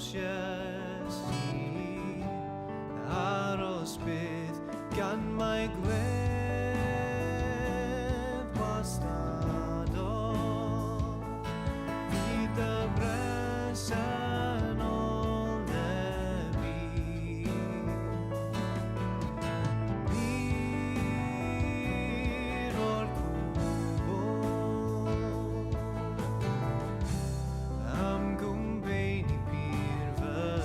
Iesu, aros bydd gan mae gwedd wastadol, fydd y bresennol nebi. Bir o'r cwbl, am gwmbein I bir fynyw.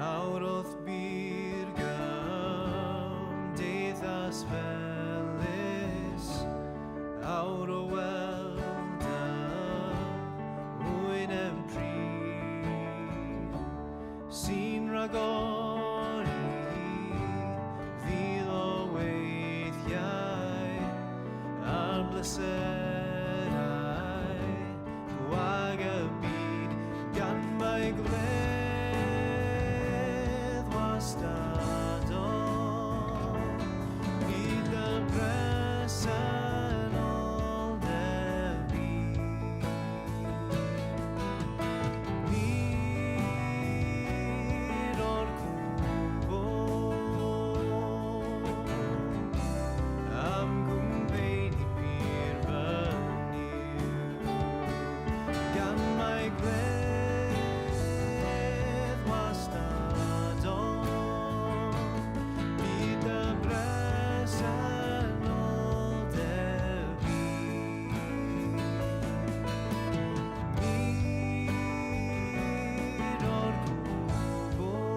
Awr o'th bir gymdeithas felys, awr o weld y wyn yn pryd, sy'n ragori fydd o weithiau a'r bleserau gwag y byd gan mae gwledd wastadol, bydd y bresennol nebi. Bir o'r cwbl, am gwmbein I bir fynyw, gan mae gwledd wastadol, bydd y bresennol nebi. Bir o'r cwbl,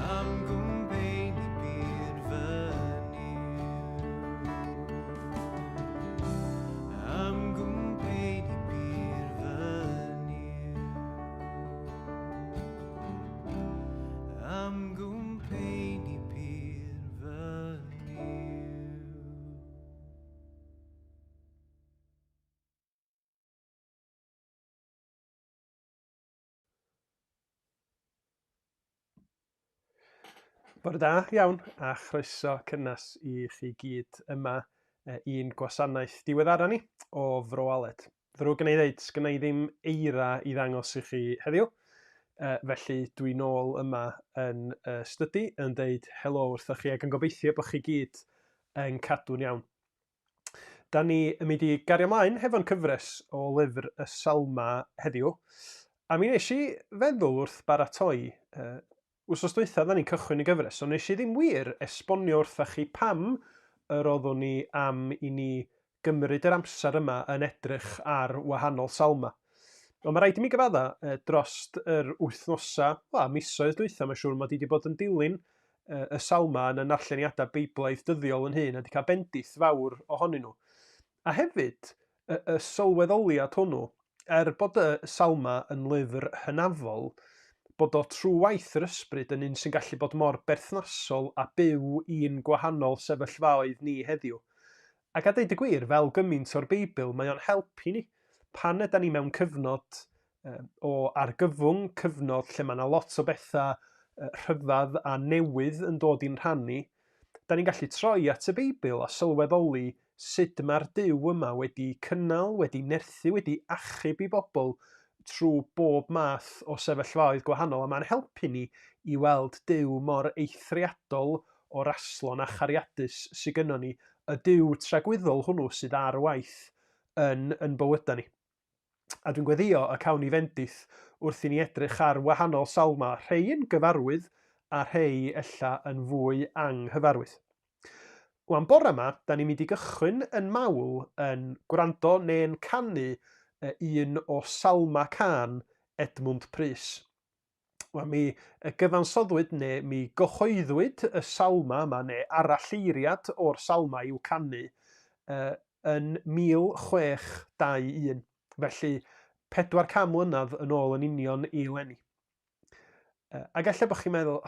am gwmbein I bir fynyw, am gwmbein I bir fynyw, am gwmbein I bir fynyw. Bore da iawn a chroeso cynnas I chi gyd yma i'n gwasanaeth diweddara ni o Fro Aled. Ddrwg gen I ddeud, sgynna I ddim eira I ddangos I chi heddiw, felly dwi nôl yma yn stydi yn deud helo wrthoch chi ac yn gobeithio bod chi gyd yn cadw'n iawn. Da ni yn mynd I gario ymlaen hefo'n cyfres o lyfr y Salma heddiw, a mi nes I feddwl wrth baratoi wsos dwytha da ni'n cychwyn y gyfres, ond nes I ddim wir esbonio wrthach chi pam yr oeddwn ni am I ni gymryd yr amser yma yn edrych ar wahanol salma. Ond mae rhaid I mi gyfadda drost yr wythnosa, misoedd dwytha, mae'n siŵr mod I wedi bod yn dilyn y salma yn y narlleniadau Beiblaidd dyddiol yn hyn a wedi cael bendith fawr ohonyn nhw. A hefyd, y sylweddoliad hwnnw, bod y salma yn lyfr hynafol, bod o trwy waith yr ysbryd yn un sy'n gallu bod mor berthnasol a byw i'n gwahanol sefyllfaoedd ni heddiw. Ac a deud y gwir, fel gymaint o'r Beibl, mae o'n helpu ni pan ydyn ni mewn cyfnod o argyfwng, cyfnod lle mae yna lot o bethau rhyfedd a newydd yn dod i'n rhannu, da ni'n gallu troi at y Beibl a sylweddoli sut mae'r Duw yma wedi cynnal, wedi nerthu, wedi achub I bobl trwy bob math o sefyllfaoedd gwahanol, a mae'n helpu ni I weld Duw mor eithriadol o raslon a chariadus sydd gynnon ni, y Duw tragwyddol hwnnw sydd ar waith yn bywydau ni. A dwi'n gweddio y cawn ni fendith wrth I ni edrych ar wahanol salma, rhai yn gyfarwydd a rhai ella yn fwy anghyfarwydd. Wan bore yma, da ni'n mynd I gychwyn yn mawl yn gwrando neu'n canu un o salma can Edmund Prys. Wel, mi gyfansoddwyd neu mi gyhoeddwyd y salma yma neu aralleiriad o'r salma i'w canu yn 1621. Felly 400 mlynedd yn ôl yn union I leni. Ac ella bod chi'n meddwl,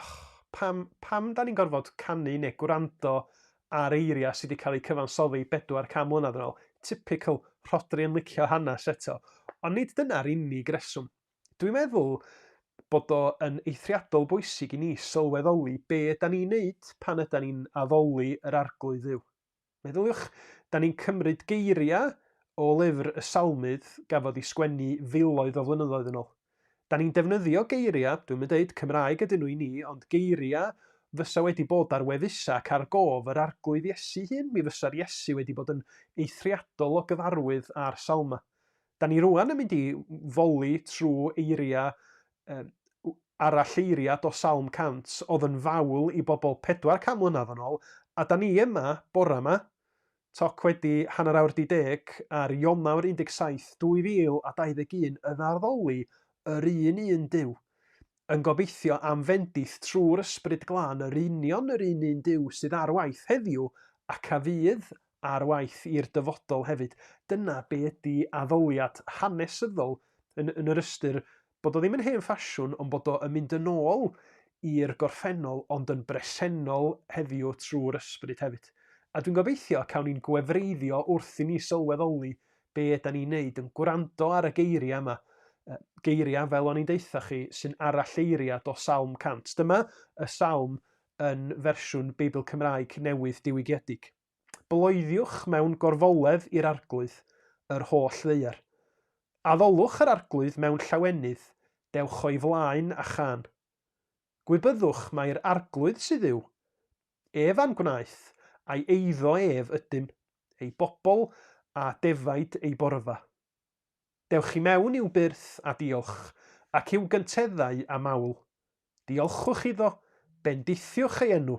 pam da ni'n gorfod canu neu gwrando ar eiria sydd wedi cael eu cyfansoddi 400 mlynedd yn ôl? Typical Rhodri yn licio hanes eto. Ond nid dyna'r unig reswm. Dwi'n meddwl bod o yn eithriadol bwysig i ni sylweddoli be yda ni'n neud pan yda ni'n addoli yr arglwydd Dduw. Meddyliwch, da ni'n cymryd geiriau o lyfr y Salmydd gafodd ei sgwennu filoedd o flynyddoedd yn ôl. Da ni'n defnyddio geiriau, dwi'n mynd deud Cymraeg ydyn nhw i ni, ond geiriau fysa wedi bod ar wefusau ac ar gof yr arglwydd Iesu hyn. Mi fysa'r Iesu wedi bod yn eithriadol o gyfarwydd ar Salma. Da ni rwan yn mynd i foli trwy eiriau arall eiriad o Salm 100 oedd yn fawl i bobl 400 mlynedd yn ôl, a da ni yma, bore yma, toc wedi hanner awr 10 ar Ionawr 17 2021 yn arddoli yr un Duw, yn gobeithio am fendith trwy'r ysbryd glân yr union yr un Duw sydd ar waith heddiw ac a fydd ar waith i'r dyfodol hefyd. Dyna be ydy addoliad hanesyddol yn yr ystyr bod o ddim yn hen ffasiwn, ond bod o yn mynd yn ôl i'r gorffennol, ond yn bresennol heddiw trwy'r ysbryd hefyd. A dwi'n gobeithio cawn ni'n gwefreiddio wrth i ni sylweddoli be yda ni'n neud yn gwrando ar y geiriau yma. Geiriau, fel o'n i'n deitha chi, sy'n aralleiriad o Salm 100. Dyma y Salm yn fersiwn Beibl Cymraeg newydd diwygiedig. Bloeddiwch mewn gorfoledd i'r arglwydd, yr holl ddaear. Addolwch yr arglwydd mewn llawenydd, dewch o'i flaen a chan. Gwybyddwch mae'r arglwydd sydd yw. Efan gwnaeth, a'i eiddo ef ydym, ei bobl a defaid ei borfa. Dewch i mewn i'w byrth a diolch, ac i'w gynteddau a mawl. Diolchwch iddo, bendithiwch ei enw,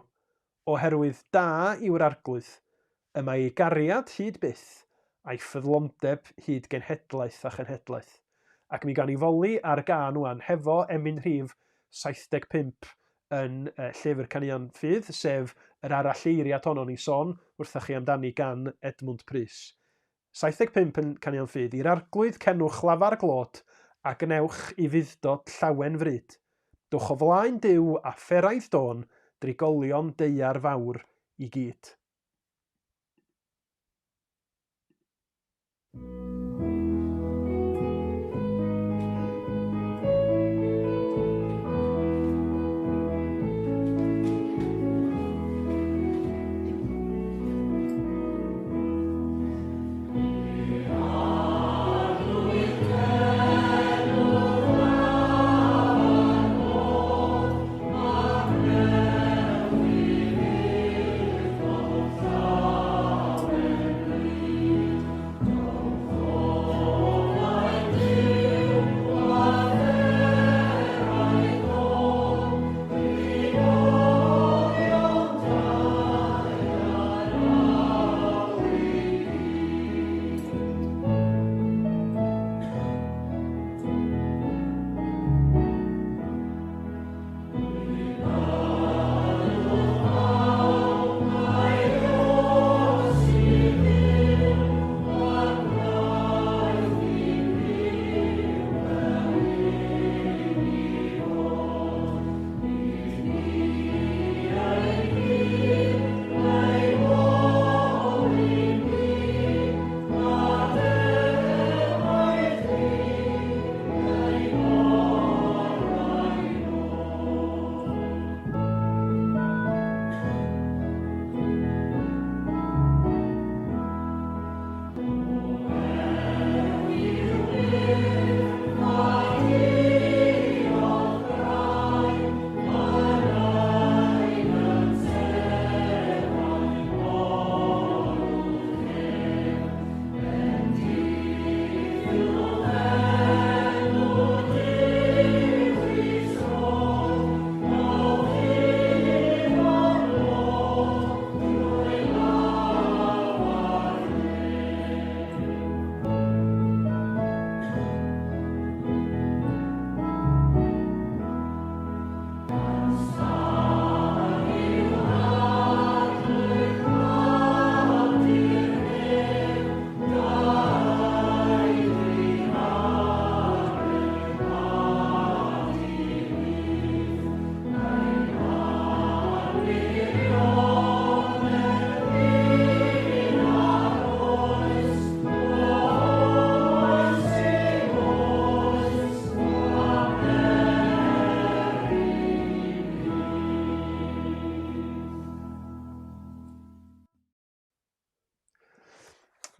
oherwydd da yw'r arglwydd, yma ei gariad hyd byth, a'i ffyddlondeb hyd genhedlaeth a chenhedlaeth. Ac mi gan i foli ar gân wan hefo emyn rhif 75 yn llyfr Caneuon Ffydd, sef yr aralleiriad honno ni sôn wrthych chi amdani gan Edmund Prys. 75 yn Caneuon Ffydd, i'r arglwydd cenwch lafar glod a gnewch i fuddod llawen fryd. Dwch o flaen Duw a pheraidd dôn, drigolion deiar fawr i gyd.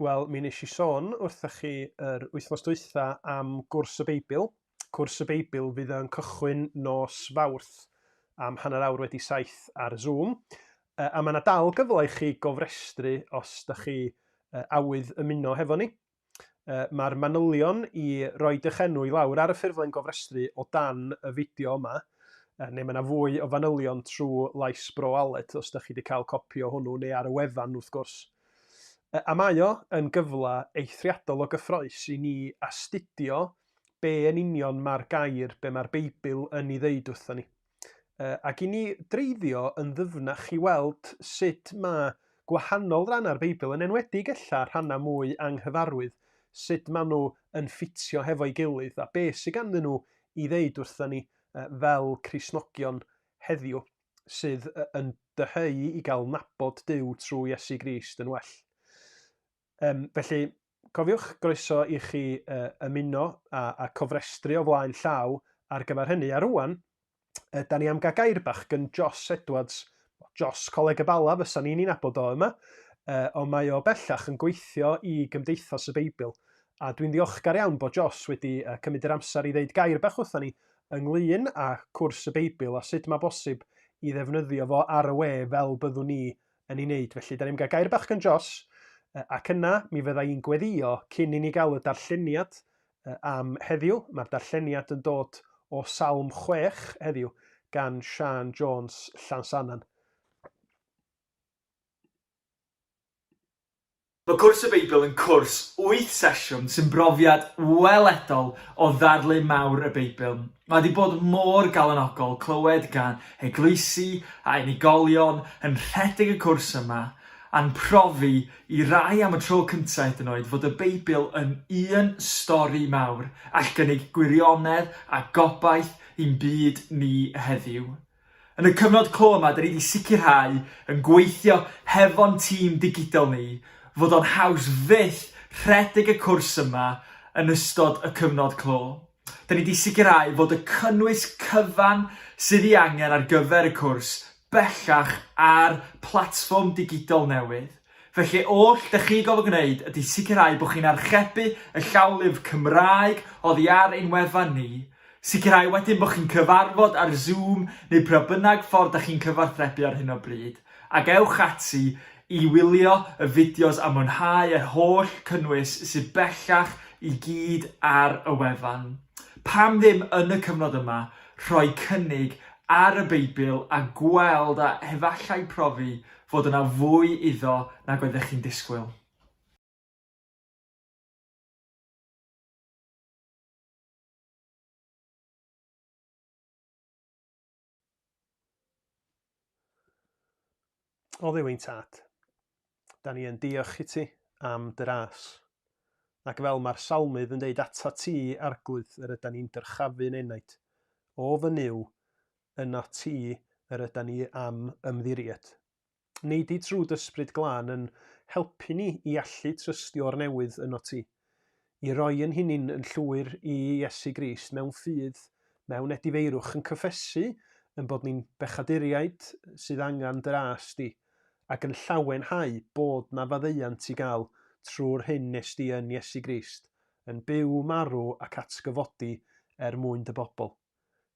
Wel, mi nes i sôn wrthych chi yr wythnos dwytha am gwrs y Beibl. Cwrs y Beibl fydd yn cychwyn nos Fawrth am hanner awr wedi 7 ar Zoom. A mae yna dal gyfle i chi gofrestru os ydych chi awydd ymuno hefo ni. Mae'r manylion i roed eich enw i lawr ar y ffurflen gofrestru o dan y fideo yma, neu mae yna fwy o fanylion trwy lais Bro Aled os ydych chi wedi cael copi o hwnnw neu ar y wefan wrth gwrs. A mae o yn gyfle eithriadol o gyffroes i ni astudio be yn union mae'r gair, be mae'r Beibl yn ei ddeud wrthon ni. Ac i ni dreiddio yn ddyfnach i weld sut mae gwahanol rannau'r Beibl, yn enwedig ella rhannau mwy anghyfarwydd, sut maen nhw yn ffitio hefo'i gilydd a be sydd ganddyn nhw i ddeud wrthon ni fel Cristnogion heddiw sydd yn dyheu i gael nabod Duw trwy Iesu Grist yn well. Felly, cofiwch groeso i chi ymuno a cofrestru o flaen llaw ar gyfer hynny. A rwan, da ni am gael gair bach gan Jos Edwards, Jos Coleg y Bala fysa ni'n ei nabod o yma, ond mae o bellach yn gweithio i Gymdeithas y Beibl. A dwi'n ddiolchgar iawn bod Jos wedi cymryd yr amser i ddeud gair bach wrthon ni ynglyn â cwrs y Beibl a sut mae bosib i ddefnyddio fo ar y we fel byddwn ni yn ei wneud. Felly, da ni'n gael gair bach gan Jos, ac yna mi fydda i'n gweddio cyn i ni gael y darlleniad am heddiw. Mae'r darlleniad yn dod o Salm 6 heddiw gan Sian Jones Llansannan. Mae cwrs y Beibl yn cwrs 8 sesiwn sy'n brofiad weledol o ddarlun mawr y Beibl. Mae wedi bod mor galonogol clywed gan eglwysi a unigolion yn rhedeg y cwrs yma a'n profi i rai am y tro cyntaf hyd yn oed fod y Beibl yn un stori mawr all gynnig gwirionedd a gobaith i'n byd ni heddiw. Yn y cyfnod clo yma, da ni wedi sicrhau yn gweithio hefo'n tîm digidol ni fod o'n haws fyth rhedeg y cwrs yma yn ystod y cyfnod clo. Da ni wedi sicrhau fod y cynnwys cyfan sydd ei angen ar gyfer y cwrs bellach ar platfform digidol newydd. Felly oll da chi gofod gwneud ydy sicrhau bod chi'n archebu y llawlyfr Cymraeg oddi ar ein wefan ni. Sicrhau wedyn bod chi'n cyfarfod ar Zoom neu pa bynnag ffordd da chi'n cyfarthrebu ar hyn o bryd. Ac ewch ati i wylio y fideos a mwynhau yr holl cynnwys sydd bellach i gyd ar y wefan. Pam ddim yn y cyfnod yma rhoi cynnig ar y Beibl a gweld a hefallai profi fod yna fwy iddo nag oeddech chi'n disgwyl. O ddiwyn tad, da ni yn diolch i ti am dy ras. Ac fel mae'r salmydd yn deud ata ti arglwydd yr ydyn ni'n dyrchafu'n enaid. O fy niw, yna ti yr ydyn ni am ymddiried. Neud i trwy dysbryd glân yn helpu ni i allu trystio'r newydd yno ti. I roi yn hunin yn llwyr i Iesu Grist mewn ffydd, mewn edifeirwch yn cyffesu yn bod ni'n bechaduriaid sydd angen dy ras di, ac yn llawenhau bod na faddeuant i gael trwy'r hyn nes di yn Iesu Grist, yn byw, marw ac atgyfodi mwyn dy bobl.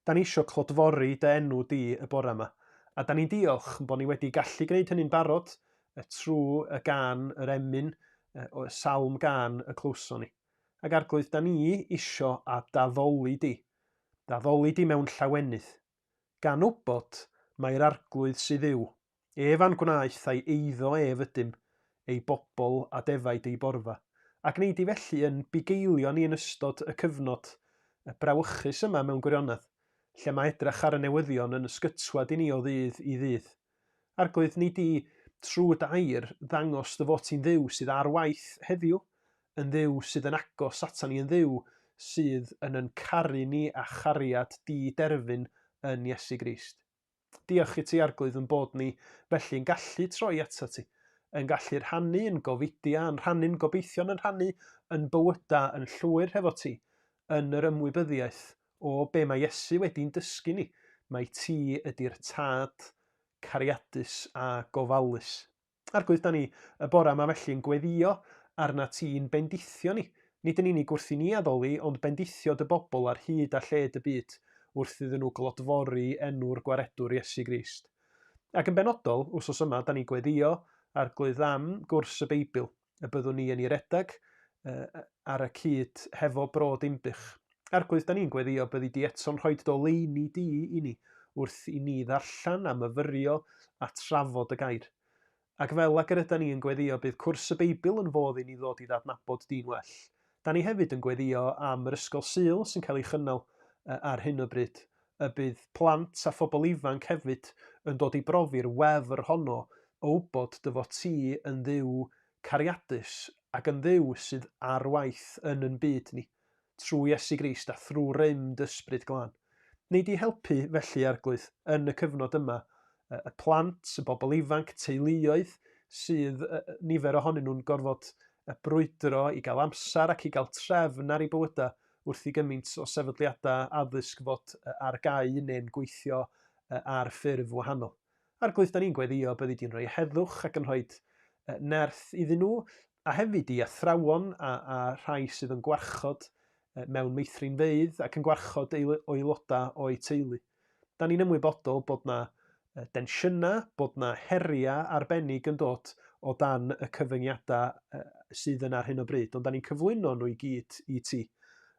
Da ni eisiau clodfori dy enw di y bore yma, a da ni'n diolch bod ni wedi gallu gwneud hynny'n barod trwy y gan, yr emyn, o salm gan y clwson ni. Ac arglwydd, da ni eisiau a daddoli di. Daddoli di mewn llawenydd. Gan wybod mae'r arglwydd sydd yw. Efan gwnaeth a'i eiddo ydym, ei bobl a defaid ei borfa. Ac wneud i felly yn bugeilio ni yn ystod y cyfnod brawychus yma mewn gwirionedd, lle mae edrych ar y newyddion yn ysgytwad i ni o ddydd i ddydd. Arglwydd, ni di trwy dair ddangos dy fod ti'n dduw sydd ar waith heddiw, yn dduw sydd yn agos atan ni, yn dduw sydd yn caru ni a chariad di-derfyn yn Iesu Grist. Diolch i ti arglwydd yn bod ni felly'n gallu troi ato ti, yn gallu rhannu yn gofidia, yn rhannu'n gobeithio, yn rhannu yn bywyda yn llwyr hefo ti, yn yr ymwybyddiaeth o be mae Iesu wedi'n dysgu ni. Mae ti ydy'r tad cariadus a gofalus. Arglwydd, da ni y bore yma felly'n gweddio arna ti'n bendithio ni. Nid yn unig wrth i ni addoli, ond bendithio dy bobl ar hyd a lled y byd, wrth iddyn nhw glodfori enw'r gwaredwr Iesu Grist. Ac yn benodol, wsos yma, da ni gweddio arglwydd am gwrs y Beibl, y byddwn ni yn ei redag ar y cyd hefo Brod Imbych. Arglwydd da ni'n gweddio byddi di eto'n rhoi doleini di i ni, wrth i ni ddarllan am yfyrio a trafod y gair. Ac fel ac yr ydyn ni yn gweddio bydd cwrs y Beibl yn fodd i ni ddod i ddadnabod di'n well. Da ni hefyd yn gweddio am yr ysgol Sul sy'n cael ei chynnal ar hyn o bryd. Y bydd plant a phobl ifanc hefyd yn dod i brofi'r wefr honno o wybod dy fod ti yn dduw cariadus ac yn dduw sydd ar waith yn byd ni, trwy Iesu Grist a thrwy rymd ysbryd glân. Nid i helpu felly arglwydd yn y cyfnod yma, y plant, y bobl ifanc, teuluoedd sydd nifer ohonyn nhw'n gorfod brwydro i gael amser ac i gael trefn ar ei bywydau wrth i gymaint o sefydliadau addysg fod ar gau neu'n gweithio ar ffurf wahanol. Arglwydd da ni'n gweddio byddi di'n rhoi heddwch ac yn rhoi nerth iddyn nhw, a hefyd i athrawon a rhai sydd yn gwarchod mewn meithrinfeydd ac yn gwarchod aelodau o'i teulu. Da ni'n ymwybodol bod na densiynau, bod na heriau arbennig yn dod o dan y cyfyngiadau sydd yn ar hyn o bryd, ond da ni'n cyflwyno nhw i gyd i ti.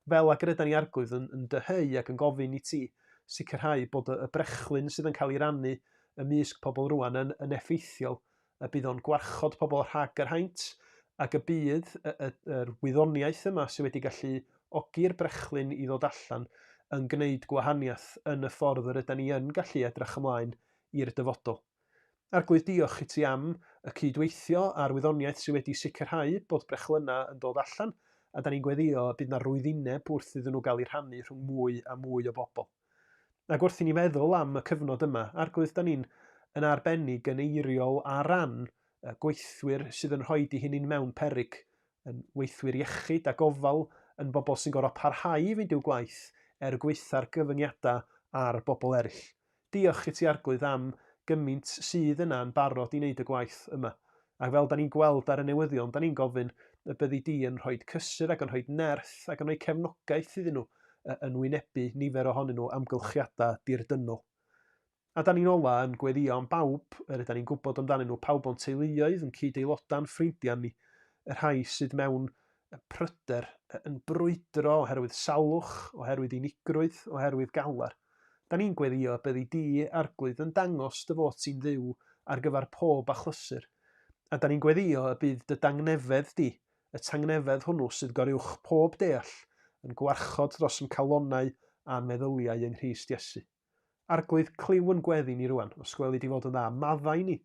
Fel ac yr ydyn ni arglwydd yn dyheu ac yn gofyn i ti sicrhau bod y brechlyn sydd yn cael ei rannu ymysg pobl rwan yn effeithiol, y bydd o'n gwarchod pobl rhag yr haint, ac y bydd yr wyddoniaeth yma sydd wedi gallu ogi'r brechlyn i ddod allan yn gwneud gwahaniaeth yn y ffordd yr ydyn ni yn gallu edrych ymlaen i'r dyfodol. Arglwydd diolch i ti am y cydweithio a'r wyddoniaeth sydd wedi sicrhau bod brechlynau yn dod allan, a da ni'n gweddio bydd na rwyddineb wrth iddyn nhw gael eu rhannu rhwng mwy a mwy o bobl. Ac wrth i ni feddwl am y cyfnod yma, arglwydd da ni'n yn arbennig yn eiriol a ran gweithwyr sydd yn rhoi i hynny'n mewn peryg, yn weithwyr iechyd a gofal, yn bobl sy'n gorfod parhau i fynd i'w gwaith gweitha'r gyfyngiadau a'r bobl eraill. Diolch i ti arglwydd am gymaint sydd yna yn barod i wneud y gwaith yma. Ac fel da ni'n gweld ar y newyddion, da ni'n gofyn y byddi di yn rhoi cysur ac yn rhoi nerth ac yn rhoi cefnogaeth iddyn nhw yn wynebu nifer ohonyn nhw amgylchiadau dirdynol. A da ni'n ola yn gweddio am bawb, da ni'n gwybod amdanyn nhw, pawb o'n teuluoedd, yn cyd-aeloda'n ffrindiau ni, y rhai sydd mewn pryder yn brwydro oherwydd salwch, oherwydd unigrwydd, oherwydd galar. Da ni'n gweddio byddi di arglwydd yn dangos dy fod ti'n dduw ar gyfer pob achlysur. A da ni'n gweddio y bydd dy dangnefedd di, y tangnefedd hwnnw sydd goruwch pob deall, yn gwarchod dros yn calonnau a meddyliau yng Nghrist Iesu. Arglwydd cliw yn gweddi ni rwan, os gweli di fod yn dda, maddau ni,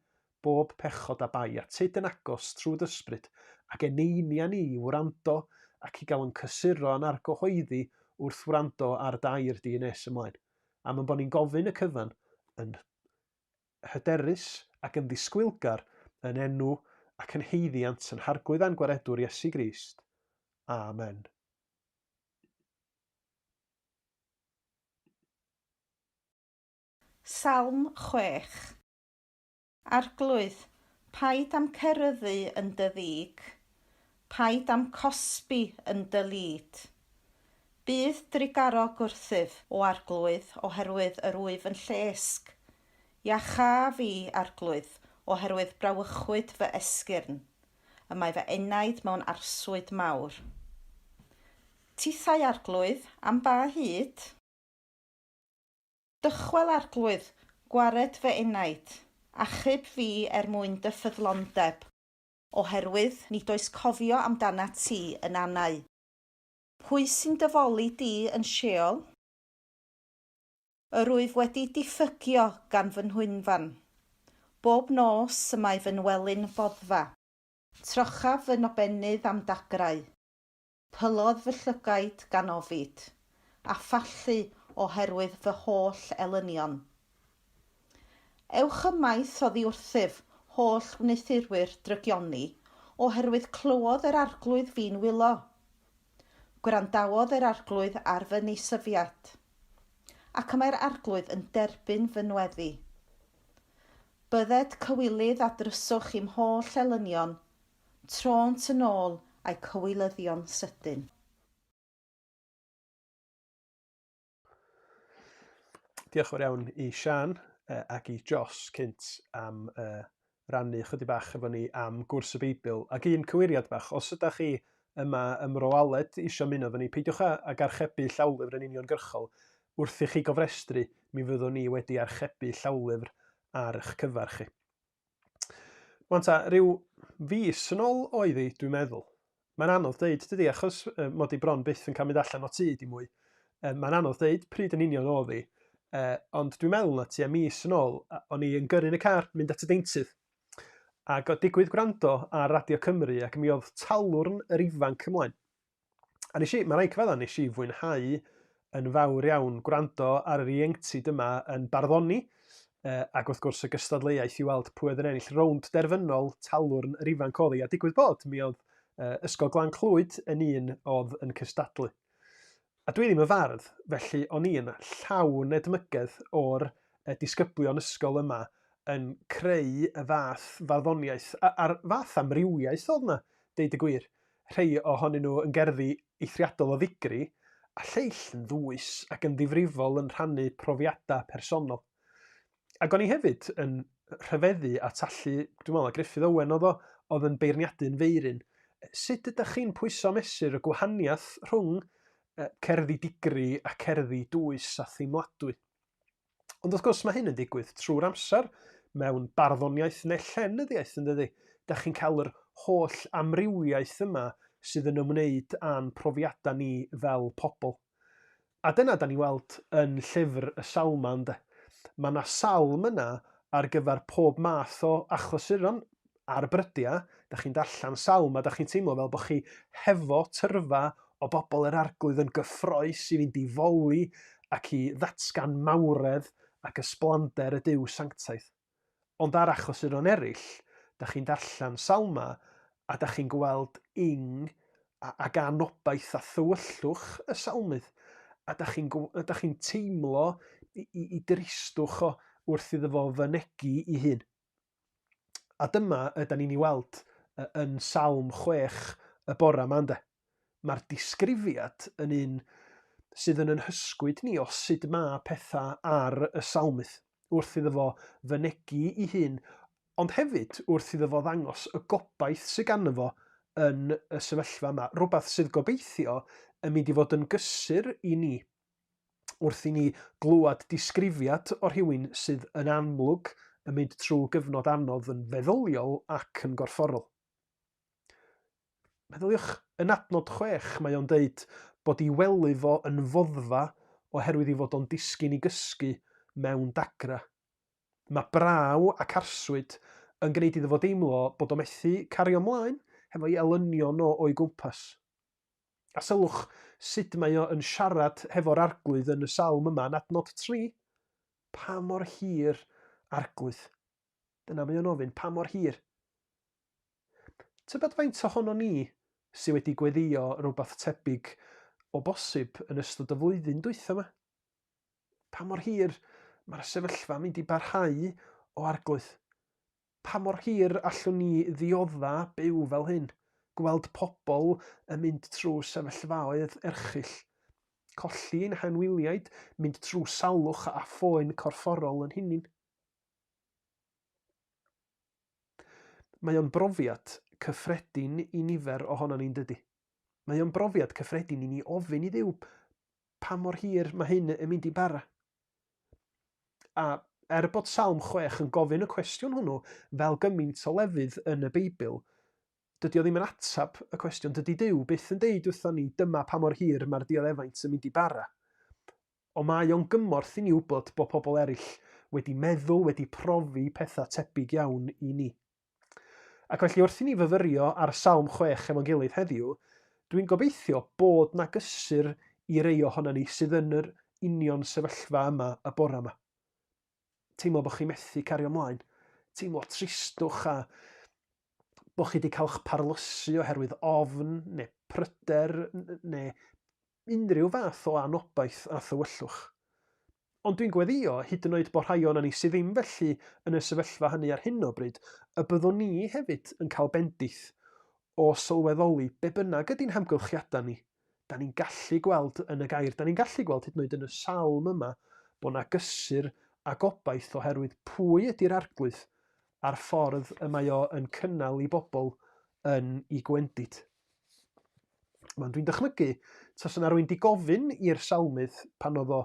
bob pechod a bai, a tyd yn agos trwy dysbryd, ac eneinia ni i wrando ac i gael yn cysuro yn argyhoeddi wrth wrando ar dair di nes ymlaen. Am yn bod ni'n gofyn y cyfan yn hyderus ac yn ddisgwylgar yn enw ac yn heiddiant yn harglwydd a'n gwaredwr Iesu Grist. Amen. Salm 6. Arglwydd, paid am ceryddu yn dy ddig, paid am cosbi yn dy lid. Bydd drigarog wrthyf o arglwydd oherwydd yr wyf yn llesg. Iacha fi arglwydd oherwydd brawychwyd fy esgyrn, y mae fy enaid mewn arswyd mawr. Tithau arglwydd am ba hyd? Dychwel arglwydd, gwared fy enaid, achub fi mwyn dy ffyddlondeb, oherwydd nid oes cofio amdana ti yn annau. Pwy sy'n dyfoli di yn Sheol? Yr wyf wedi diffygio gan fy nhwynfan. Bob nos y mae fy nwelyn boddfa. Trochaf fy nobennydd am dagrau. Pylodd fy llygaid gan ofid, a phallu oherwydd fy holl elynion. Ewch ymaith oddi wrthyf holl wneithurwyr drygioni, oherwydd clywodd yr arglwydd fi'n wylo. Gwrandawodd yr arglwydd ar fy nisyfiad, ac mae'r arglwydd yn derbyn fy nweddi. Bydded cywilydd a dryswch i'm holl elynion, tront yn ôl a'i cywilyddion sydyn. Diolch yn fawr iawn i Sian ac i Jos cynt am rannu chydig bach efo ni am gwrs y Beibl. Ac un cywiriad bach, os ydych chi yma ym Mro Aled isio ymuno efo ni, peidiwch ag archebu llawlyfr yn uniongyrchol. Wrth i chi gofrestru, mi fyddwn ni wedi archebu llawlyfr ar eich cyfar chi. Wan ta, rhyw fis yn ôl oedd hi, dwi'n meddwl. Mae'n anodd deud, dydy, achos mod i bron byth yn cael mynd allan o tŷ di mwy. Mae'n anodd deud pryd yn union oedd hi. Ond dwi'n meddwl na tua mis yn ôl, o'n i yn gyrru yn y car, mynd at y deintydd. Ac o digwydd gwrando ar Radio Cymru ac mi oedd talwrn yr ifanc ymlaen. A mae rai cyfadda nes i fwynhau yn fawr iawn gwrando ar yr ieuenctid yma yn barddoni, ac wrth gwrs y gystadleuaeth i weld pwy oedd yn ennill rownd derfynol talwrn yr ifanc oedd hi. A digwydd bod, mi oedd Ysgol Glan Clwyd yn un oedd yn cystadlu. A dwi ddim yn fardd, felly o'n i yn llawn edmygedd o'r disgyblion ysgol yma yn creu y fath farddoniaeth, a'r fath amrywiaeth oedd yna, deud y gwir. Rhai ohonyn nhw yn gerddi eithriadol o ddigri, a lleill yn ddwys ac yn ddifrifol yn rhannu profiadau personol. Ac o'n i hefyd yn rhyfeddu at allu, dwi'n meddwl, Griffith Owen oedd yn beirniadu'n feirin. Sut ydych chi'n pwyso mesur y gwahaniaeth rhwng cerddi digri a cerddi dwys a theimladwy? Ond wrth gwrs mae hyn yn digwydd trwy'r amser mewn barddoniaeth neu llenyddiaeth yn dydy. Da chi'n cael yr holl amrywiaeth yma sydd yn ymwneud â'n profiadau ni fel pobl. A dyna da ni weld yn llyfr y Salma ynde. Mae yna salm yna ar gyfer pob math o achlysuron a'r brydia. Da chi'n darllen salm a da chi'n teimlo fel bod chi hefo tyrfa o bobl yr arglwydd yn gyffroes i fynd i foli ac i ddatgan mawredd ac ysblander y Duw Sanctaidd. Ond ar achlysuron eraill, da chi'n darllen salma a da chi'n gweld ac anobaith a thywyllwch y salmydd. A da chi'n teimlo i dristwch o wrth iddo fo fynegu i hun. A dyma ydyn ni'n ei weld yn Salm 6 y bora yma ynde. Mae'r disgrifiad yn un sydd yn hysgwyd ni o sut mae pethau ar y salmydd, wrth iddo fo fynegu i hun, ond hefyd wrth iddo fo ddangos y gobaith sydd ganddo fo yn y sefyllfa yma. Rwbath sydd gobeithio yn mynd i fod yn gysur i ni, wrth i ni glywed disgrifiad o rhywun sydd yn amlwg yn mynd trwy gyfnod anodd yn feddyliol ac yn gorfforol. Meddyliwch, yn adnod 6 mae o'n deud bod i welu fo yn foddfa oherwydd i fod o'n disgyn i gysgu mewn dagra. Mae braw ac arswyd yn gwneud iddo fo deimlo bod o methu cario ymlaen hefo ei elynion o'i gwmpas. A sylwch sut mae o yn siarad hefo'r arglwydd yn y salm yma yn adnod 3. Pa mor hir arglwydd. Dyna mae o'n ofyn, pa mor hir. Tybed faint ohono ni sydd wedi gweddio rhywbeth tebyg o bosib yn ystod y flwyddyn dwytha yma? Pa mor hir mae'r sefyllfa mynd i barhau o arglwydd? Pa mor hir allwn ni ddiodda byw fel hyn? Gweld pobl yn mynd trwy sefyllfaoedd erchyll, colli ein hanwyliaid, mynd trwy salwch a phoen corfforol yn hunin. Mae o'n brofiad cyffredin i nifer ohono ni'n dydy. Mae o'n brofiad cyffredin i ni ofyn i Dduw pa mor hir mae hyn yn mynd i bara. A bod Salm 6 yn gofyn y cwestiwn hwnnw fel gymaint o lefydd yn y Beibl, dydy o ddim yn atab y cwestiwn, dydy Duw byth yn deud wrthon ni dyma pa mor hir mae'r dioddefaint yn mynd i bara. Ond mae o'n gymorth i ni wybod bod pobl eraill wedi meddwl, wedi profi pethau tebyg iawn i ni. Ac felly wrth i ni fyfyrio ar Salm 6 efo'n gilydd heddiw, dwi'n gobeithio bod na gysur i rei ohono ni sydd yn yr union sefyllfa yma y bora yma. Teimlo bod chi methu cario ymlaen. Teimlo tristwch a bod chi wedi cael eich parlysu oherwydd ofn neu pryder neu unrhyw fath o anobaith a thywyllwch. Ond dwi'n gweddio hyd yn oed bod rhai o'na ni sydd ddim felly yn y sefyllfa hynny ar hyn o bryd, y byddwn ni hefyd yn cael bendith o sylweddoli be bynnag ydy'n hamgylchiadau ni, da ni'n gallu gweld yn y gair, da ni'n gallu gweld hyd yn oed yn y salm yma, bod na gysur a gobaith oherwydd pwy ydy'r arglwydd a'r ffordd y mae o yn cynnal i bobl yn ei gwendid. Dwi'n dychmygu, tas yna rwy'n di gofyn i'r salmydd pan oedd o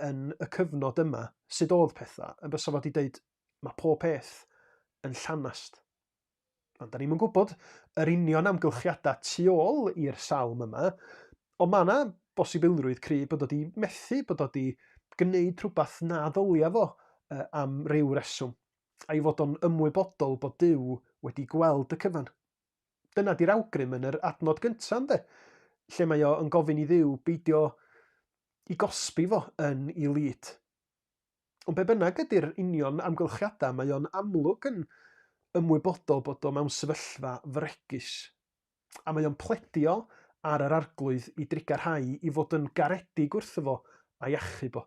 yn y cyfnod yma, sut oedd pethau, yn bysa fo di deud, mae pob peth yn llanast. Ond da ni'n gwybod yr union amgylchiadau tu ôl i'r salm yma, ond mae yna bosibilrwydd cryf bod o di methu, bod o di gwneud rhywbeth na ddylia fo am ryw reswm, a i fod o'n ymwybodol bod Duw wedi gweld y cyfan. Dyna di'r awgrym yn yr adnod gyntaf, ynddo? Lle mae o yn gofyn i Dduw beidio i gosbi fo yn ei lyd. Ond be bynnag ydy'r union amgylchiadau, mae o'n amlwg yn ymwybodol bod o mewn sefyllfa fregus. A mae o'n pledio ar yr arglwydd i drigarhau i fod yn garedig wrtho fo a iachub o.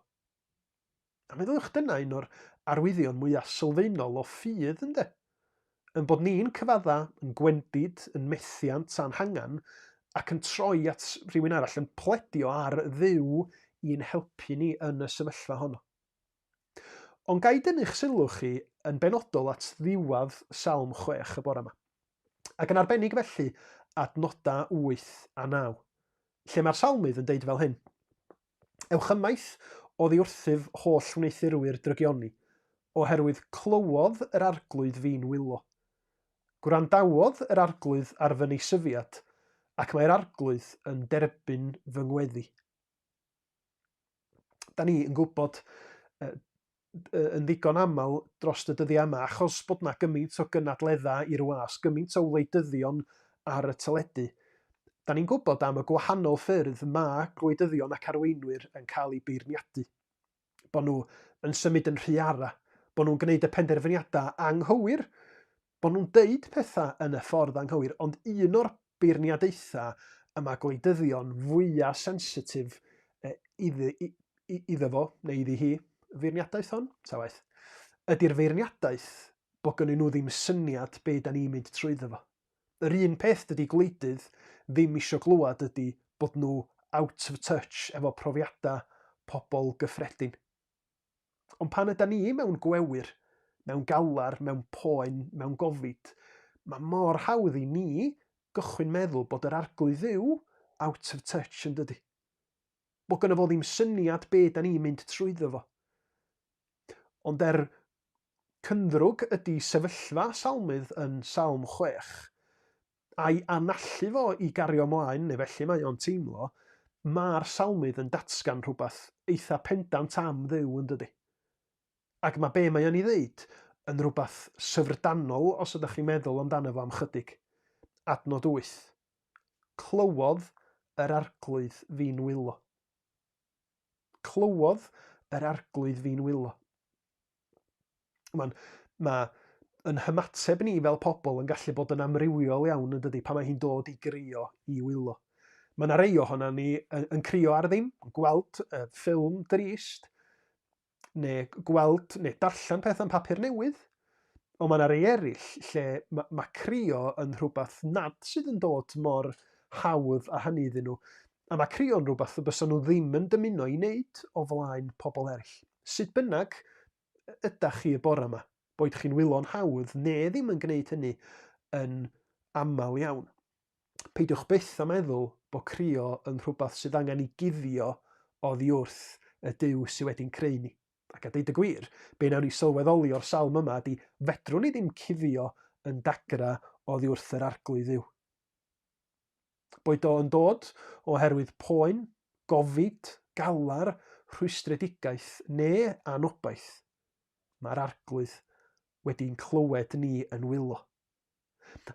A meddylwch dyna un o'r arwyddion mwyaf sylfaenol o ffydd, ynddo? Yn bod ni'n cyfadda, yn gwendid, yn methiant, a'n hangan, ac yn troi at rhywun arall yn pledio ar Dduw i'n helpu ni yn y sefyllfa honno. Ond gai dynnu'ch sylw chi yn benodol at ddiwadd Salm 6 y bore yma. Ac yn arbennig felly adnodau 8 a 9, lle mae'r salmydd yn deud fel hyn. Ewch ymaith oddi wrthyf holl wneithurwyr drygioni, oherwydd clywodd yr arglwydd fi'n wylo. Gwrandawodd yr arglwydd ar fy neisyfiad, ac mae'r arglwydd yn derbyn fy ngweddi. Da ni yn gwybod yn ddigon aml dros y dyddiau yma, achos bod na gymaint o gynadleddau i'r wasg, gymaint o wleidyddion ar y teledu. Da ni'n gwybod am y gwahanol ffyrdd mae gwleidyddion ac arweinwyr yn cael eu beirniadu. Bod nhw yn symud yn rhy ara, bod nhw'n gwneud y penderfyniadau anghywir, bod nhw'n deud pethau yn y ffordd anghywir, ond un o'r beirniadaethau yma gwleidyddion fwyaf sensitif iddo fo, neu iddi hi, feirniadaeth hon, ta waith, ydy'r feirniadaeth bod gynnu nhw ddim syniad be da ni'n mynd trwyddo fo. Yr un peth dydy gwleidydd ddim isio glwad ydy bod nhw out of touch efo profiadau pobl gyffredin. Ond pan ydyn ni mewn gwewyr, mewn galar, mewn poen, mewn gofid, mae mor hawdd i ni gychwyn meddwl bod yr arglwydd Dduw out of touch yn dydy. Bod gynno fo ddim syniad be da ni'n mynd trwyddo fo. Ond cyndrwg ydy sefyllfa salmydd yn Salm 6, a'i anallu fo i gario mlaen, neu felly mae o'n teimlo, mae'r salmydd yn datgan rhywbeth eitha pendant am Dduw yn dydy. Ac mae be mae o'n ei ddeud yn rhywbeth syfrdanol os ydych chi'n meddwl amdano fo am chydig. Adnod 8. Clywodd yr arglwydd fi'n wylo. Clywodd yr arglwydd fi'n wylo. Mae yn hymateb ni fel pobl yn gallu bod yn amrywiol iawn yn dydy pan mae hi'n dod i grio i wylo. Mae yna rei ohono ni yn crio ar ddim, gweld ffilm drist, neu darllen peth am papur newydd, ond mae yna rei eraill lle mae crio yn rhywbeth nad sydd yn dod mor hawdd a hynny iddyn nhw, a mae crio yn rhywbeth y bysa nhw ddim yn dymuno i wneud o flaen pobl eraill. Sut bynnag ydach chi y bore yma, boed chi'n wylo'n hawdd neu ddim yn gwneud hynny yn aml iawn. Peidiwch byth a meddwl bod crio yn rhywbeth sydd angen i guddio oddi wrth y Duw sydd wedi'n creu ni. Ac a deud y gwir, be nawn ni sylweddoli o'r salm yma ydy fedrwn ni ddim cuddio yn dagra oddi wrth yr arglwydd Dduw. Boed o yn dod oherwydd poen, gofid, galar, rhwystredigaeth neu anobaith, mae'r arglwydd wedi'n clywed ni yn wylo.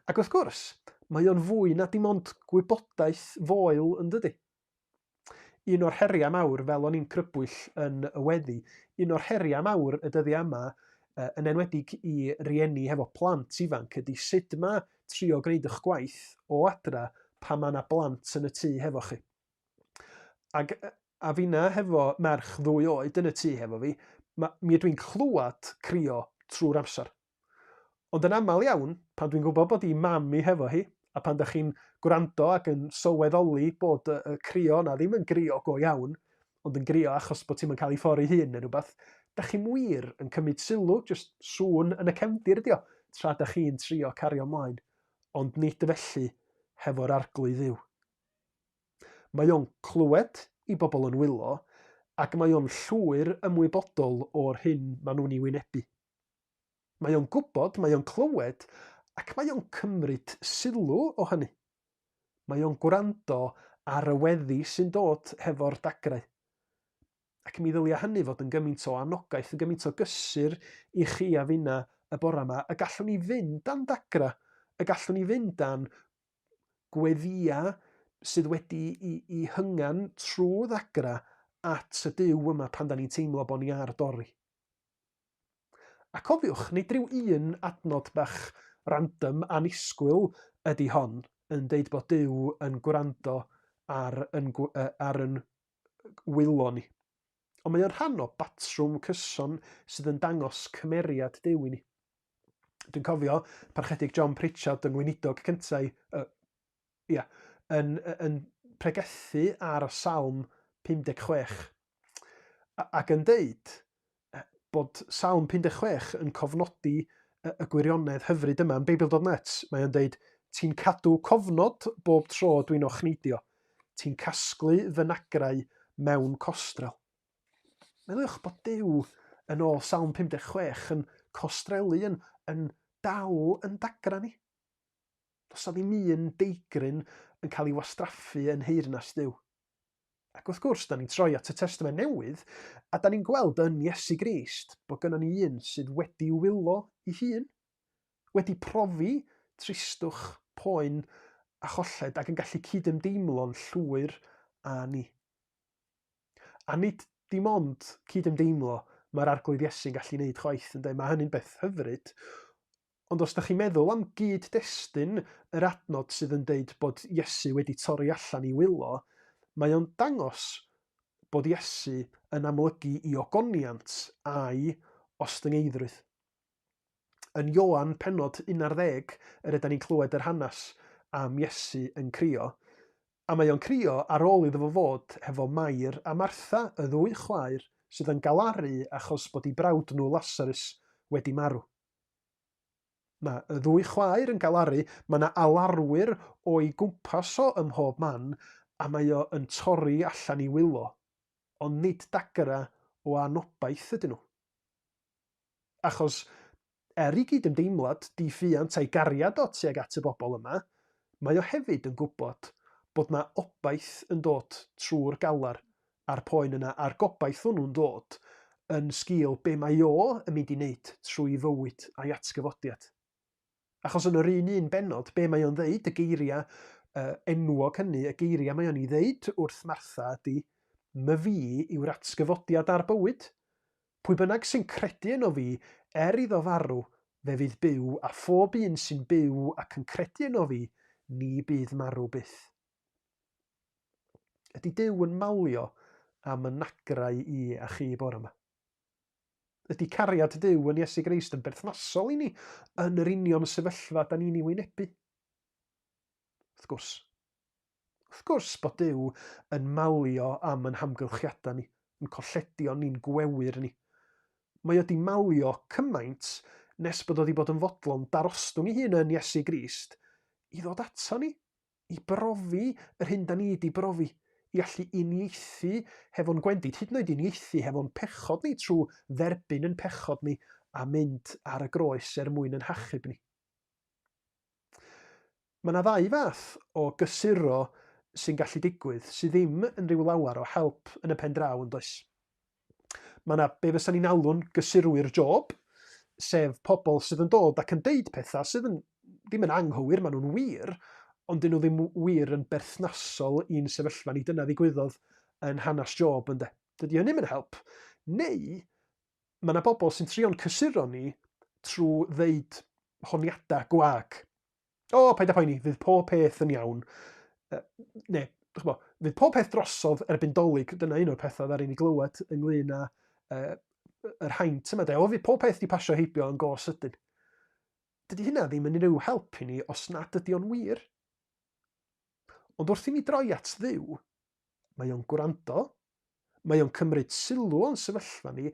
Ac wrth gwrs, mae o'n fwy na dim ond gwybodaeth foel yn dydy. Un o'r heriau mawr, fel o'n i'n crybwyll yn y weddi, un o'r heriau mawr y dyddiau yma, yn enwedig i rieni hefo plant ifanc, ydy sut mae trio gwneud eich gwaith o adra pan mae yna blant yn y tŷ hefo chi. A finna hefo merch 2 oed yn y tŷ hefo fi, mi ydw i'n clywed crio trwy'r amser. Ond yn aml iawn, pan dwi'n gwybod bod i mam i hefo hi, A pan da chi'n gwrando ac yn sylweddoli bod y crio yna ddim yn grio go iawn, ond yn grio achos bod ti'n cael ei ffordd ei hun neu rhywbeth, da chi'n wir yn cymryd sylw, just sŵn yn y cefndir ydi o, tra da chi'n trio cario ymlaen, ond nid felly hefo'r arglwydd yw. Mae o'n clywed i bobl yn wylo, ac mae o'n llwyr ymwybodol o'r hyn maen nhw'n ei wynebu. Mae o'n gwybod, mae o'n clywed, ac mae o'n cymryd sylw o hynny. Mae o'n gwrando ar y weddi sy'n dod hefo'r dagrau. Ac mi ddylia hynny fod yn gymaint o anogaeth, yn gymaint o gysur i chi a finna y bore yma, y gallwn ni fynd am dagra, y gallwn ni fynd am gweddia sydd wedi i hyngan trwy ddagra at y Duw yma pan da ni'n teimlo bod ni ar dorri. A cofiwch, nid ryw un adnod bach random anisgwyl ydy hon yn deud bod Duw yn gwrando ar yn wylo ni. Ond mae o'n rhan o batrwm cyson sydd yn dangos cymeriad Duw i ni. Dwi'n cofio parchedig John Pritchard yng Ngweinidog cyntaf yn pregethu ar y Salm 56 ac yn deud bod Salm 56 yn cofnodi y gwirionedd hyfryd yma yn Beibl.net. Mae o'n deud, ti'n cadw cofnod bob tro dwi'n ochneidio. Ti'n casglu fy nagrau mewn costrel. Meddylwch bod Duw yn ôl Salm 56 yn costrelu yn dal yn dagra ni. Does na ddim un deigryn yn cael ei wastraffu yn heyrnas Duw. Ac wrth gwrs, da ni'n troi at y Testament Newydd, a da ni'n gweld yn Iesu Grist bod gynnon ni un sydd wedi wylo ei hun, wedi profi tristwch, poen a cholled ac yn gallu cydymdeimlo'n llwyr a ni. A nid dim ond cydymdeimlo mae'r arglwydd Iesu'n gallu gwneud chwaith, ynddo? Mae hynny'n beth hyfryd. Ond os da chi'n meddwl am gyd-destun yr adnod sydd yn deud bod Iesu wedi torri allan i wylo, mae o'n dangos bod Iesu yn amlygu i ogoniant a'i ostyngeidrwydd. Yn Ioan pennod 11, yr ydym ni'n clywed yr hanes am Iesu yn crio, a mae o'n crio ar ôl iddo fo fod hefo Mair a Martha, y ddwy chwaer, sydd yn galaru achos bod ei brawd nhw Lazarus wedi marw. Mae y ddwy chwaer yn galaru, mae yna alarwyr o'i gwmpas o ym mhob man, a mae o yn torri allan i wylo, ond nid dagra o anobaith ydyn nhw. Achos i gydymdeimlad diffuant a'i gariad o tuag at y bobl yma, mae o hefyd yn gwybod bod na obaith yn dod trwy'r galar a'r poen yna, a'r gobaith hwnnw'n dod yn sgil be mae o yn mynd i wneud trwy fywyd a'i atgyfodiad. Achos yn yr un bennod, be mae o'n ddeud, y geiriau enwog hynny, y geiriau mae o'n ei ddeud wrth Martha ydy, my fi yw'r atgyfodiad ar bywyd. Pwy bynnag sy'n credu yno fi, iddo farw, fe fydd byw, a phob un sy'n byw ac yn credu yno fi, ni bydd marw byth. Ydy Duw yn malio am y nagrau i a chi bore yma? Ydy cariad Duw yn Iesu Grist yn berthnasol i ni yn yr union sefyllfa da ni'n ei wynebu? Wrth gwrs. Wrth gwrs bod Duw yn malio am yn hamgylchiadau ni, yn colledio ni'n gwewyr ni. Mae o di malio cymaint nes bod o di bod yn fodlon darostwng ei hun yn Iesu Grist i ddod ato ni, i brofi yr hyn da ni di brofi, i allu uniaethu hefo'n gwendid, hyd yn oed uniaethu hefo'n pechod ni trwy dderbyn yn pechod ni a mynd ar y groes mwyn yn hachub ni. Mae yna ddau fath o gysuro sy'n gallu digwydd sydd ddim yn rhyw lawar o help yn y pen draw yn does. Mae yna be fysa ni'n alw'n gysurwyr job, sef pobl sydd yn dod ac yn deud pethau sydd ddim yn anghywir, maen nhw'n wir, ond dyn nhw ddim wir yn berthnasol i'n sefyllfa ni. Dyna ddigwyddodd yn hanes Job ynde. Dydy hynny'n help. Neu, mae yna bobl sy'n trio'n cysuro ni trwy ddeud honiadau gwag. Paid â poeni, fydd pob peth yn iawn. Fydd pob peth drosodd erbyn dolyg, dyna un o'r pethau ddaru ni glywed ynglyn â yr haint yma. Fydd pob peth di pasio heibio yn go sydyn. Dydy hynna ddim yn rhyw help i ni os nad ydy o'n wir. Ond wrth i ni droi at Dduw, mae o'n gwrando, mae o'n cymryd sylw o'n sefyllfa ni,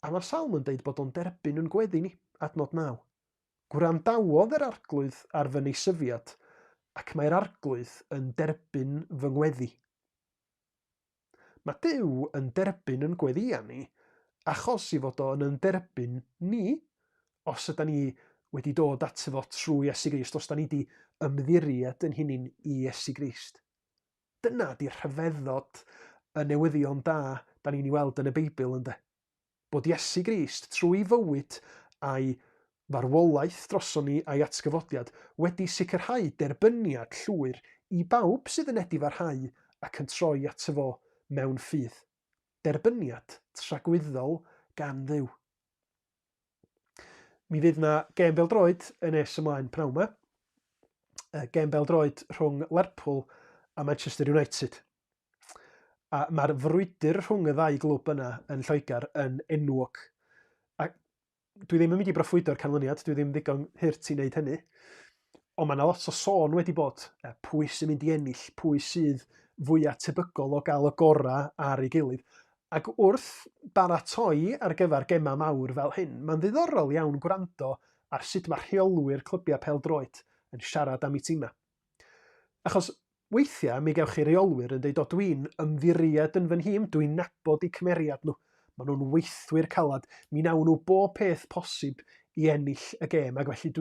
a mae'r Salm yn deud bod o'n derbyn yn gweddi ni, adnod 9. Gwrandawodd yr arglwydd ar fy neisyfiad, ac mae'r arglwydd yn derbyn fy ngweddi. Mae Duw yn derbyn yn gweddi ni, achos i fod o'n yn derbyn ni, os ydym ni wedi dod ato fo trwy Iesu Grist, os da ni wedi ymddiried yn hunin i Iesu Grist. Dyna di rhyfeddod y newyddion da da ni'n ei weld yn y Beibl ynde. Bod Iesu Grist trwy fywyd a'i farwolaeth droson ni a'i atgyfodiad wedi sicrhau derbyniad llwyr i bawb sydd yn edifarhau ac yn troi ato fo mewn ffydd. Derbyniad tragwyddol gan Dduw. Mi fydd na gêm bêl-droed yn nes ymlaen pnawn 'ma. Gêm bêl-droed rhwng Lerpwl a Manchester United. A mae'r frwydr rhwng y ddau glwb yna yn Lloegr yn enwog. A dwi ddim yn mynd i broffwydo'r canlyniad, dwi ddim ddigon hyrt i wneud hynny. Ond mae yna lot o sôn wedi bod, pwy sy'n mynd i ennill, pwy sydd fwyaf tebygol o gael y gorau ar ei gilydd. Ac wrth baratoi ar gyfer gemau mawr fel hyn, mae'n ddiddorol iawn gwrando ar sut mae rheolwyr clybiau pêl-droed yn siarad am eu tîmau. Achos weithiau mi gewch chi reolwyr yn deud, o dwi'n ymddiried yn fy nhîm, dwi'n nabod eu cymeriad nhw. Maen nhw'n weithwyr calad, mi nawn nhw bob peth posib i ennill y gêm, ac felly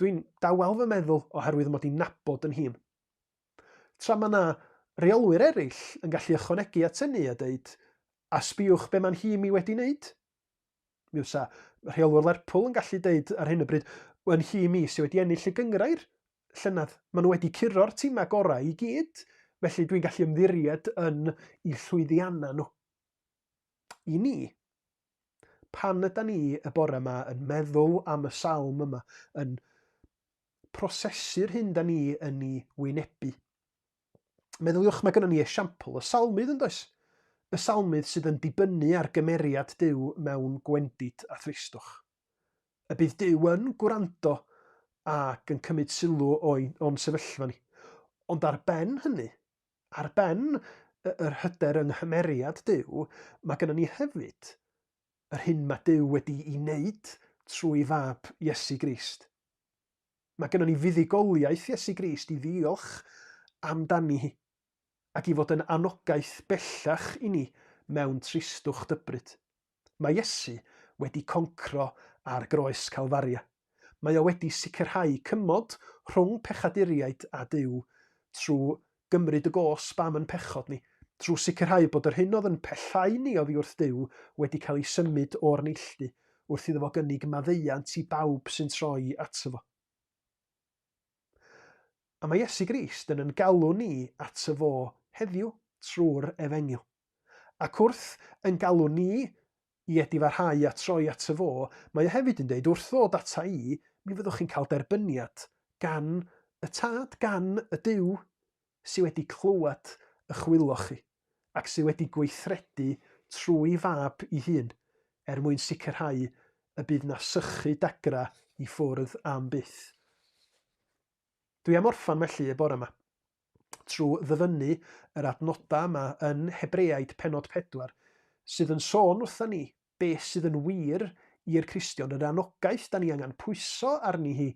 dwi'n dawel fy meddwl oherwydd mod i'n nabod yn hîm. Tra mae yna reolwyr eraill yn gallu ychwanegu at hynny a deud, a sbiwch be mae'n hîm i wedi wneud. Mi fysa rheolwyr Lerpwl yn gallu deud ar hyn o bryd, yn hîm i sydd wedi ennill y gyngrair llynadd. Maen nhw wedi curo'r tîmau gorau i gyd, felly dwi'n gallu ymddiried yn eu llwyddiannau nhw. I ni, pan ydym ni y bore yma yn meddwl am y Salm yma, yn prosesu'r hyn da ni yn ei wynebu. Meddyliwch mae gennym ni esiampl y Salmydd yn does? Y Salmydd sydd yn dibynnu ar gymeriad Duw mewn gwendid a thristwch. Y bydd Duw yn gwrando ac yn cymryd sylw o'n sefyllfa ni. Ond ar ben hynny, ar ben yr hyder yng nghymeriad Duw, mae gennym ni hefyd yr hyn mae Duw wedi ei wneud trwy fab Iesu Grist. Mae gennym ni fuddugoliaeth Iesu Grist i ddiolch amdani hi, ac i fod yn anogaeth bellach i ni mewn tristwch dybryd. Mae Iesu wedi concro ar groes Calfaria. Mae o wedi sicrhau cymod rhwng pechaduriaid a Duw trwy gymryd y gosb am yn pechod ni, trwy sicrhau bod yr hyn oedd yn pellhau ni oddi wrth Duw wedi cael ei symud o'r neilltu wrth iddo fo gynnig maddeuant i bawb sy'n troi ato fo. A mae Iesu Grist yn galw ni ato fo heddiw trwy'r Efengil. Ac wrth yn galw ni i edifarhau a troi ato fo, mae o hefyd yn deud wrth ddod ata i, mi fyddwch chi'n cael derbyniad gan y tad, gan y Duw sydd wedi clywed y wylo chi ac sydd wedi gweithredu trwy fab ei hun mwyn sicrhau y bydd na sychu dagra i ffwrdd am byth. Dwi am orffan felly y bore yma trwy ddyfynnu yr adnodau yma yn Hebreaid pennod 4 sydd yn sôn wrtha ni beth sydd yn wir i'r Cristion, yr anogaeth da ni angen pwyso arni hi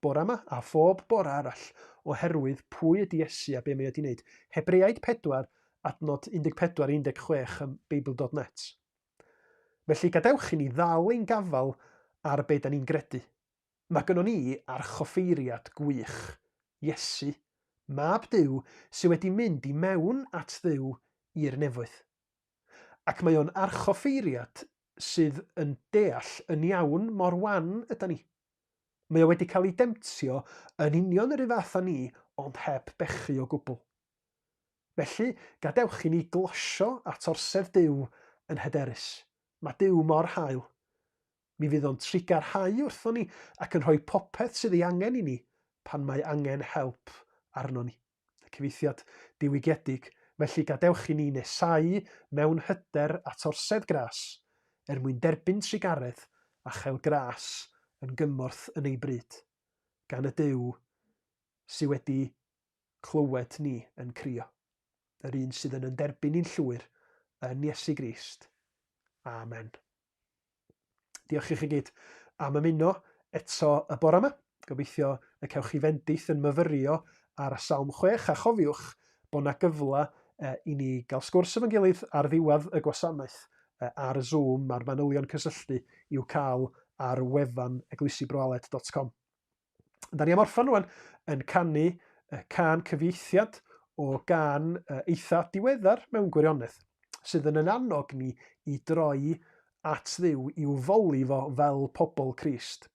bore yma a phob bore arall oherwydd pwy ydi Iesu a be mae wedi wneud. Hebreaid 4 adnod 14-16 ym Beibl.net. Felly gadewch i ni ddal ein gafal ar be da ni'n gredu. Mae gynnon ni archoffeiriad gwych. Iesu, mab Duw, sydd wedi mynd i mewn at Dduw i'r nefoedd. Ac mae o'n archoffeiriad sydd yn deall yn iawn mor wan yda ni. Mae o wedi cael ei demtio yn union yr un fath â ni, ond heb bechu o gwbl. Felly, gadewch i ni glosio at orsedd Duw yn hyderus. Mae Duw mor hael. Mi fydd o'n trigarhau wrthon ni ac yn rhoi popeth sydd ei angen i ni pan mae angen help arno ni. Cyfeithiad diwygiedig, felly gadewch i ni nesau mewn hyder at orsedd gras mwyn derbyn trigaredd a chael gras yn gymorth yn ei bryd, gan y Duw sydd wedi clywed ni yn crio. Yr un sydd yn derbyn ni'n llwyr yn Iesu Grist. Amen. Diolch i chi gyd am ymuno eto y bore yma. Gobeithio y cewch chi fendith yn myfyrio ar y Salm 6, a chofiwch bod yna gyfle i ni gael sgwrs efo'n gilydd ar ddiwedd y gwasanaeth ar y Zoom, a'r manylion cysylltu i'w cael ar wefan eglwysibroaled.com. Da ni am orffan rwan yn canu can cyfieithiad o gan eitha diweddar mewn gwirionedd, sydd yn annog ni i droi at Dduw i'w foli fo fel pobl Crist.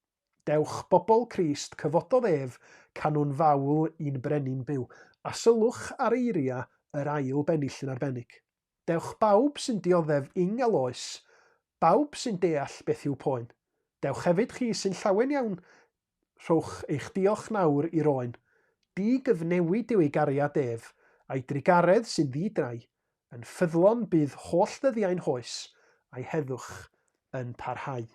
Dewch bobl Crist cyfododd ef canwn fawl i'n brenin byw, a sylwch ar eiria yr ail bennill yn arbennig. Dewch bawb sy'n dioddef ing a loes, bawb sy'n deall beth yw poen. Dewch hefyd chi sy'n llawen iawn, rhowch eich diolch nawr i'r oen. Di gyfnewid yw ei gariad ef, a'i drigaredd sy'n ddidrai, yn ffyddlon bydd holl ddyddiau'n hoes, a'i heddwch yn parhau.